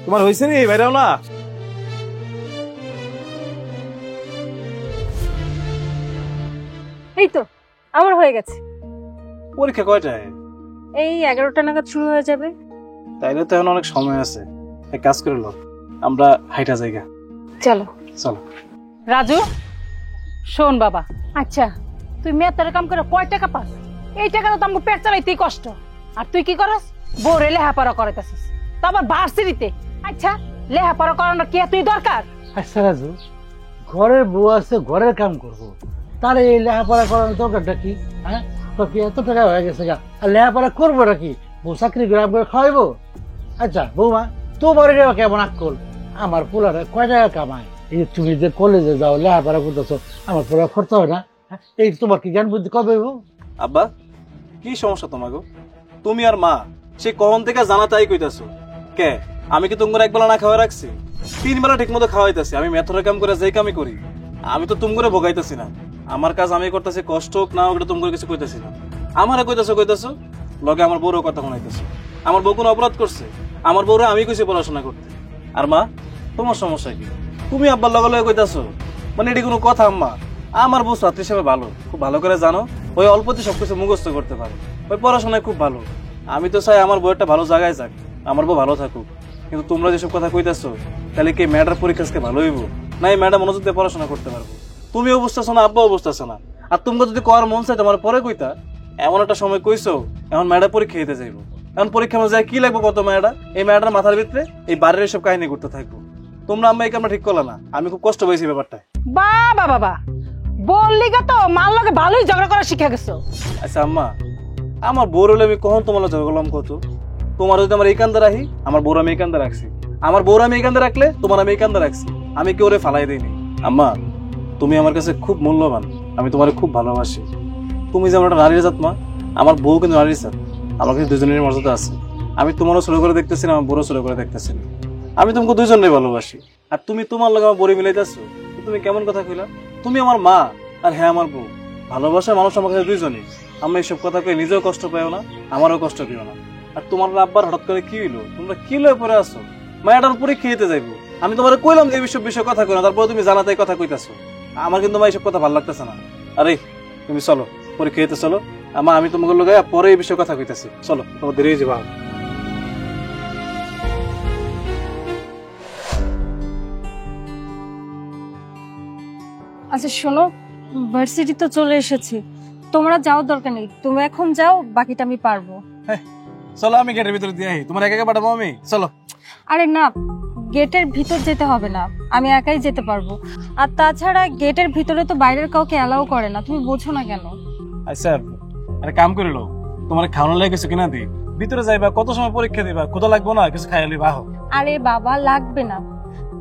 তোমার হয়েছে নি বাইরেও না? এই তো আমার হয়ে গেছে। পরীক্ষা কয়টায়? এই 11টা নাগাদ শুরু হয়ে যাবে। তাইলে তো এখন অনেক সময় আছে। এক কাজ করে লো, আমরা হাইটা জায়গা। চলো চলো। রাজু শোন বাবা, আচ্ছা তুই মেয়েটার কাম করে কয় টাকা পাস? এই টাকাটা তো আমাকে পেট চালাইতেই কষ্ট। আর তুই কি করস? বউরে লেহাপড়া করাইতেছিস, তো আবার ভার্সিটিতে। আচ্ছা লেহাপড়া করানোর কি তুই দরকার? আচ্ছা রাজু, ঘরের বউ আছে, ঘরের কাম করবো, তাহলে এই লেখাপড়া করানোর দরকারটা কি? হ্যাঁ, তো কি এত টাকা হয়ে গেছে গা, আর লেখাপড়া করবো নাকি? বউ চাকরি করে আমাকে খাওয়াইবো? আচ্ছা বৌমা, তোমার এটা কেমন আক্কল? আমার পোলারে কয় টাকা কামায়? এই যে তুমি যে কলেজে যাও, লেখাপড়া করতেছো, আমার পোলা খরচা হয় না? এই তোমার কি জ্ঞান বুদ্ধি কবে হইব? আব্বা কি সমস্যা তোমাকে? তুমি আর মা সে কখন থেকে জানা তাই কইতাছো কে? আমি কি তোমার একবেলা না খাওয়া রাখছি? 3 বেলা ঠিক মতো খাওয়াইতেছি। আমি মেথরের কাম করে যেই কামই করি, আমি তো তুমি করে ভোগাইতেছি না। আমার কাজ আমি করতেছি, কষ্ট হোক না হোক, তুমি করে কিছু কইতেছি না। আমারে কইতাছো লগে আমার বউরও কথা শোনাইতেছো। আমার বউ কোনো অপরাধ করছে? আমার বউরে আমি কইছি পড়াশোনা করতে। আর মা, তোমার সমস্যা কি? তুমি আব্বার লগে লগে কইতাছো, মানে এটি কোনো কথা? আম্মা, আমার বউ ছাত্রী হিসেবে ভালো, খুব ভালো করে জানো। ওই অল্পতে সবকিছু মুখস্থ করতে পারে, ওই পড়াশোনায় খুব ভালো। আমি তো চাই আমার বউ একটা ভালো জায়গায় যাক, আমার বউ ভালো থাকুক। কিন্তু তোমরা যেসব কথা কইতাছো, তাহলে কি ম্যাডার পরীক্ষা ভালো হইব না? এই ম্যাডাম মনোযোগ দিয়ে পড়াশোনা করতে পারবো? তুমিও বুঝতেছো না, আব্বাও বুঝতেছো না। আর তোমরা যদি করার মন চাই তোমার পরে কইতা। এমন একটা সময় কইছো এখন ম্যাডাম পরীক্ষা দিতে যাইবো। এখন পরীক্ষা যায় কি লাগবো কত ম্যাডা? এই ম্যাডার মাথার ভিতরে এই বাড়ির সব কাহিনী করতে থাকবো। তোমরা আম্মা এই কামটা ঠিক করলা না, আমি খুব কষ্ট পাইছি ব্যাপারটা। বাবা বাবা বললি গা তো মার লগে ভালোই ঝগড়া করা শিখে গেছো। আচ্ছা আম্মা, আমার বউর হলে আমি কখন তোমার ঝগড়া করলাম কত? তোমার যদি আমার এই কান্দা রাখি, আমার বউর আমি এই কান্দা রাখছি। আমার বউর আমি এই কান্দা রাখলে তোমার আমি এই কান্দা রাখছি। আমি কেউ ওরে ফালাই দিইনি। আম্মা, তুমি আমার কাছে খুব মূল্যবান, আমি তোমার খুব ভালোবাসি। তুমি যেমন একটা নারীর জাত মা, আমার বউ কিন্তু নারীর জাত। আমার কাছে দুজনের মর্যাদা আছে। আমি তোমারও ছোট করে দেখতেছি না, আমার বউরও ছোট করে দেখতেছি না। আমি তোমাকে দুজনেই ভালোবাসি। আর তুমি তোমার লগে আমার বড়ি মিলাইতেছো, তুমি কেমন কথা কইলা? তুমি আমার মা আর হ্যাঁ আমার বউ। ভালোবাসার মানুষ আমার কাছে দুইজনই। আমি এইসব কথা কই নিজেও কষ্ট পাইও না, আমারও কষ্ট দিও না। আর তোমার আব্বার হঠাৎ করে কি হইলো? তোমরা কি লয়ে পড়ে আসো? মায়াটার পরীক্ষা দিতে যাইবো। আমি তোমার কইলাম যে এই বিষয় কথা কই না, তারপরে তুমি জানাতাই কথা কইতাছো। আমার কিন্তু মা এইসব কথা ভালো লাগতেছে না। আরে তুমি চলো, পরীক্ষা দিতে চলো। আমি তোমাকে লগে পরে এই বিষয়ে কথা কইতাছি। চলো, তোমার দেরি হয়ে যাবে। আচ্ছা শোনো, ভার্সিটি তো চলে এসেছি, তোমরা যাওয়ার দরকার নেই। তুমি এখন যাও, বাকিটা আমি পারবো। চলো, আমি গেটের ভিতরে দিয়ে তোমার একা একা পাঠাবো আমি। চলো। আরে না, গেটের ভিতর যেতে হবে না, আমি একাই যেতে পারবো। আর তাছাড়া গেটের ভিতরে তো বাইরের কাউকে অ্যালাউ করে না, তুমি বোঝো না কেন? আচ্ছা আরে কাম করে লো, তোমার খাওয়ানো লাগে কিছু কিনা দিই। ভিতরে যাইবা, কত সময় পরীক্ষা দিবা, ক্ষুধা লাগবো না? কিছু খাইলি বাহ। আরে বাবা লাগবে না,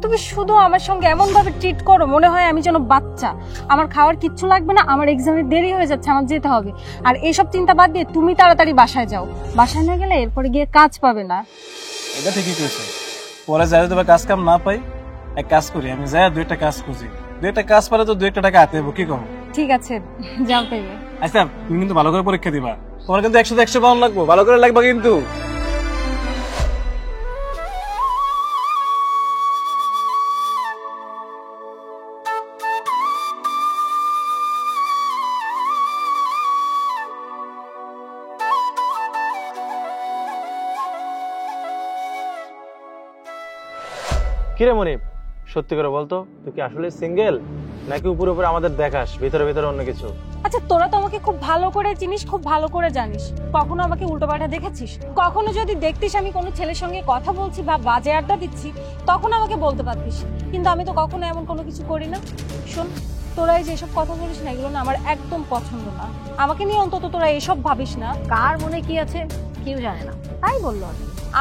তুমি শুধু আমার সঙ্গে এমন ভাবে ট্রিট করো মনে হয় আমি যেন বাচ্চা। আমার খাওয়ার কিচ্ছু লাগবে না, আমার এক্সামের দেরি হয়ে যাচ্ছে, আমার যেতে হবে। আর এইসব চিন্তা বাদ দিয়ে তুমি তাড়াতাড়ি বাসায় যাও। বাসায় না গেলে এরপরে গিয়ে কাজ পাবে না। এটা ঠিকই কইছো। পরে যাই যদি কাজ কাম না পাই, এক কাজ করি, আমি যাই 2টা কাজ খুঁজি। 2টা কাজ পারে তো 2টা টাকা হাতে দেবো, কি কম? ঠিক আছে, যাও পেয়ে। আচ্ছা তুমি কিন্তু ভালো করে পরীক্ষা দিবা। তোমার কিন্তু 100 পাউন্ড লাগবো, ভালো করে লাগবা কিন্তু। কিরে মনিব, সত্যি করে বলতো, তুই কি আসলে সিঙ্গেল নাকি উপরে উপরে আমাদের দেখাস, ভিতরে ভিতরে অন্য কিছু? আচ্ছা তোরা তো আমাকে খুব ভালো করে চিনিস, খুব ভালো করে জানিস। কখনো আমাকে উল্টোপাল্টা দেখেছিস? কখনো যদি দেখতিস আমি কোনো ছেলের সঙ্গে কথা বলছি বা বাজে আড্ডা দিচ্ছি, তখন আমাকে বলতে পারতিস। কিন্তু আমি তো কখনো এমন কোনো কিছু করি না। শোন, তোরা এই যেসব কথা বলিস না, এগুলো না আমার একদম পছন্দ না। আমাকে নিয়ে অন্তত তোরা এসব ভাবিস না। কার মনে কি আছে কেউ জানে না, তাই বললো।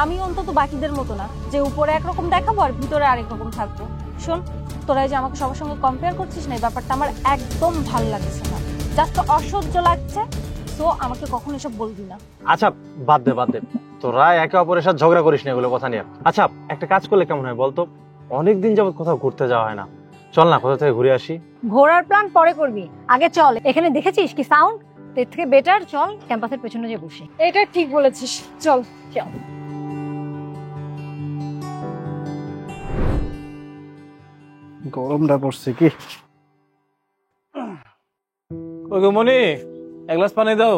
আমি অন্তত বাকিদের মতো না যে উপরে একরকম দেখাবো আর ভিতরে আরেক রকম থাকবো। শোন, তোরা যে আমাকে সবার সঙ্গে কম্পেয়ার করছিস না, এই ব্যাপারটা আমার একদম ভালো লাগছে না, জাস্ট অসহ্য লাগছে। তো আমাকে কখনো এসব বলবি না। আচ্ছা বাদ দে বাদ দে, তোরা একে অপরের সাথে ঝগড়া করিস না এগুলো কথা নিয়ে। আচ্ছা একটা কাজ করলে কেমন হয় বলতো? অনেকদিন যাবত কোথাও ঘুরতে যাওয়া হয় না, চল না কোথা থেকে ঘুরে আসি। ঘোরার প্ল্যান পরে করবি, আগে চল। এখানে দেখেছিস কি সাউন্ড? এর থেকে বেটার চল ক্যাম্পাসের পেছনে যে বসে। এটা ঠিক বলেছিস, চল চল। গরমটা পড়ছে কি। ওই গো মনি, এক গ্লাস পানি দাও,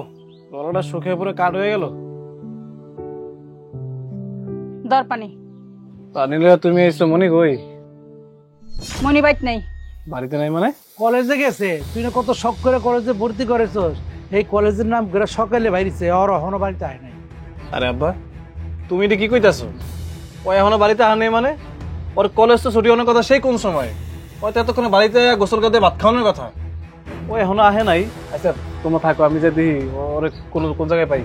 গলাটা শুকিয়ে পুরো কাঠ হয়ে গেল। দর পানি। পানি লইয়া তুমি এসছো মনি কই? মনি বাইত নাই। বাড়িতে নাই মানে? কলেজে গেছে, তুই না কত শখ করে কলেজে ভর্তি করেছস, এই কলেজের নাম করে সকালে বাইরেছে, আর এখনো বাড়িতে আয় নাই। আরে আব্বা, তুমি এটা কি কইতাছো? ও এখনো বাড়িতে আহ নেই মানে? ওর কলেজ তো ছুটি হওয়ার কথা সেই কোন সময়? ও তো এতক্ষণে বাড়িতে গোসল করতে ভাত খাওয়ানোর কথা। ও এখনো আহে নাই। আচ্ছা তোমরা থাকো, আমি যে দেখি ওরে কোন জায়গায় পাই।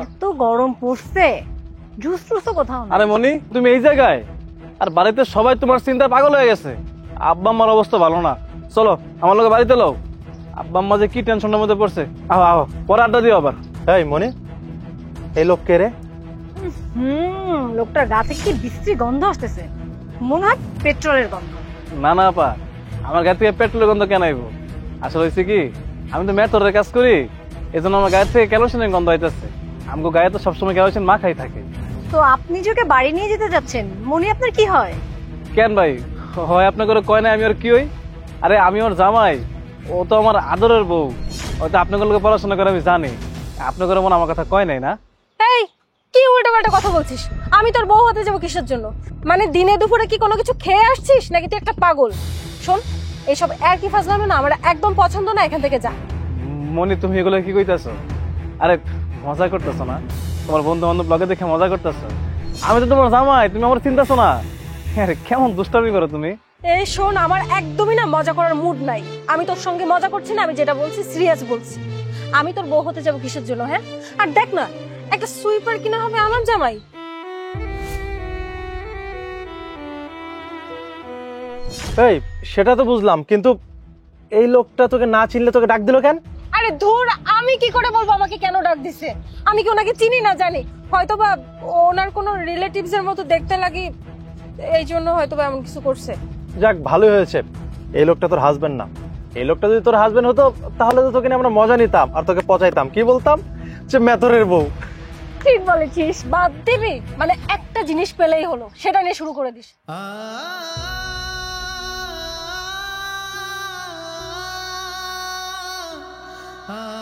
এত গরম পড়ছে, জুস টুসও কোথাও না। আরে মনি, তুমি এই জায়গায়? আর বাড়িতে সবাই তোমার চিন্তা পাগল হয়ে গেছে। আব্বা আম্মার অবস্থা ভালো না, চলো আমার লোকে বাড়িতে লও। আব্বা আম্মা যে কি টেনশনের মধ্যে পড়ছে। আহ আহ, পরে আড্ডা দিও আবার। এই মনি, এই লোক কে রে? লোকটার গা থেকে কি বিশ্রী গন্ধ আসতেছে, মনে হয় পেট্রোলের গন্ধ। না না আপা, আমার গায়ে থেকে পেট্রোলের গন্ধ কেন আইবো? আসলে হয়েছে কি, আমি তো মেট্রোরের কাজ করি, এই জন্য আমার গায়ে থেকে কেরোসিনের গন্ধ হইতেছে। আমাকে গায়ে তো সবসময় কেরোসিন মাখাই থাকে। তো আপনি যে ওকে বাড়ি নিয়ে যেতে যাচ্ছেন, মনে আপনার কি হয়? কেন ভাই, হয় আপনার করে কয় না আমি আর কি হই? আরে আমি ওর জামাই, ও তো আমার আদরের বউ। হয়তো আপনার লোকে পড়াশোনা করে আমি জানি, আপনার করে মনে আমার কথা কয় নাই না? এই কি উল্টোপাল্টা কথা বলছিস? আমি তোর বউ হতে যাবো কিসের জন্য? মানে দিনে দুপুরে কি কোনো কিছু খেয়ে আসছিস নাকি তুই একটা পাগল? শোন, এইসব একই ফাজলামো না আমার একদম পছন্দ না, এখান থেকে যা। মনি তুমি এগুলো কি কইতাছো? আরে মজা করতেছো না? তোমার বন্ধু বান্ধব ব্লগে দেখে মজা করতেছো? আমি তো তোমার জামাই, তুমি আমার চিন্তাছো না? আরে কেমন দুষ্টামি করো তুমি। এই শোন, আমার একদমই না মজা করার মুড নাই। আমি তোর সঙ্গে মজা করছি না, আমি যেটা বলছি সিরিয়াস বলছি। আমি তোর বউ হতে যাবো কিসের জন্য? হ্যাঁ, আর দেখ না, একটা সুইপার কিনা হবে আমার জামাই। এই সেটা তো বুঝলাম, কিন্তু এই লোকটা তোকে না চিনলে তোকে ডাক দিল কেন? আরে ধুর, আমি কি করে বলবো আমাকে কেন ডাক দিছে? আমি কি ওনাকে চিনি না জানি? হয়তো বা ওনার কোনো রিলেটিভস এর মতো দেখতে লাগি, এই জন্য হয়তো বা এমন কিছু করছে। যাক ভালোই হয়েছে, এই লোকটা তোর হাজবেন্ড না। এই লোকটা যদি তোর হাজবেন্ড হতো তাহলে তো তোকে নিয়ে আমরা মজা নিতাম আর তোকে পচাইতাম। কি বলতাম? যে মেথরের বউ। ঠিক বলেছিস, বাদ দিবি? মানে একটা জিনিস পেলেই হলো, সেটা নিয়ে শুরু করে দিস। ah